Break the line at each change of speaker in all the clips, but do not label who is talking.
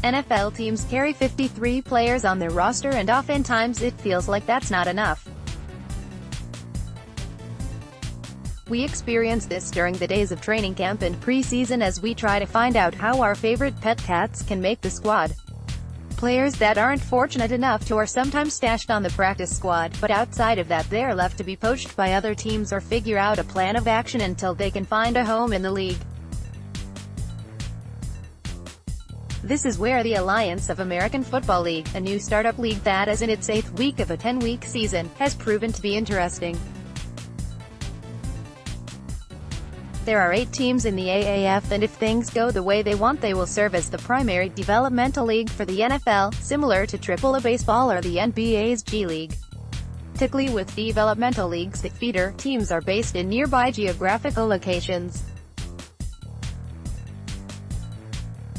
NFL teams carry 53 players on their roster and oftentimes it feels like that's not enough. We experience this during the days of training camp and preseason as we try to find out how our favorite pet cats can make the squad. Players that aren't fortunate enough to are sometimes stashed on the practice squad, but outside of that they're left to be poached by other teams or figure out a plan of action until they can find a home in the league. This is where the Alliance of American Football League, a new startup league that is in its 8th week of a 10-week season, has proven to be interesting. There are 8 teams in the AAF, and if things go the way they want they will serve as the primary developmental league for the NFL, similar to AAA baseball or the NBA's G League. Typically with developmental leagues, the feeder teams are based in nearby geographical locations.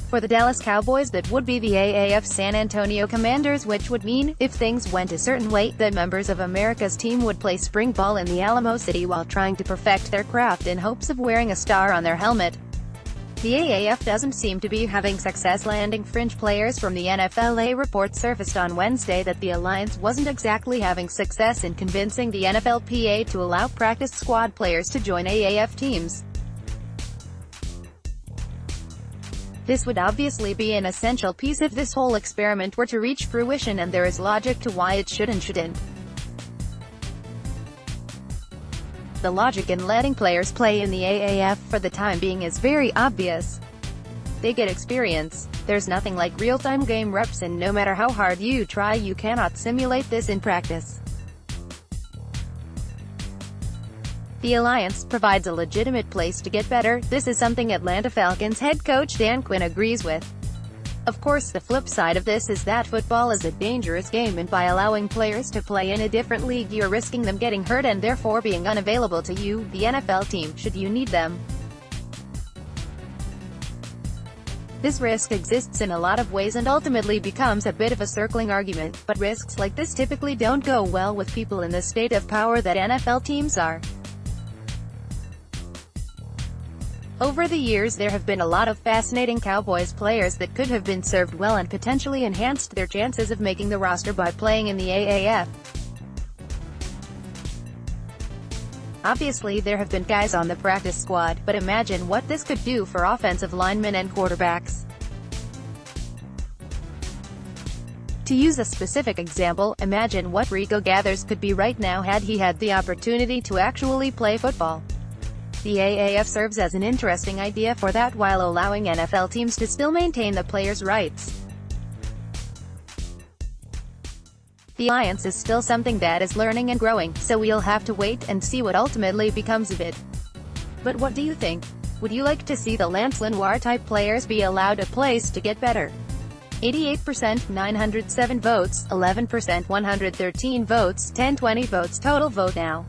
For the Dallas Cowboys, that would be the AAF San Antonio Commanders, which would mean, if things went a certain way, that members of America's team would play spring ball in the Alamo City while trying to perfect their craft in hopes of wearing a star on their helmet. The AAF doesn't seem to be having success landing fringe players from the NFL. A report surfaced on Wednesday that the Alliance wasn't exactly having success in convincing the NFLPA to allow practice squad players to join AAF teams. This would obviously be an essential piece if this whole experiment were to reach fruition, and there is logic to why it should and shouldn't. The logic in letting players play in the AAF for the time being is very obvious. They get experience. There's nothing like real-time game reps, and no matter how hard you try you cannot simulate this in practice. The Alliance provides a legitimate place to get better. This is something Atlanta Falcons head coach Dan Quinn agrees with. Of course, the flip side of this is that football is a dangerous game, and by allowing players to play in a different league you're risking them getting hurt and therefore being unavailable to you, the NFL team, should you need them. This risk exists in a lot of ways and ultimately becomes a bit of a circling argument, but risks like this typically don't go well with people in the state of power that NFL teams are. Over the years there have been a lot of fascinating Cowboys players that could have been served well and potentially enhanced their chances of making the roster by playing in the AAF. Obviously there have been guys on the practice squad, but imagine what this could do for offensive linemen and quarterbacks. To use a specific example, imagine what Rico Gathers could be right now had he had the opportunity to actually play football. The AAF serves as an interesting idea for that while allowing NFL teams to still maintain the players' rights. The Alliance is still something that is learning and growing, so we'll have to wait and see what ultimately becomes of it. But what do you think? Would you like to see the Lance Lenoir-type players be allowed a place to get better? 88%, 907 votes, 11%, 113 votes, 1020 votes total. Vote now.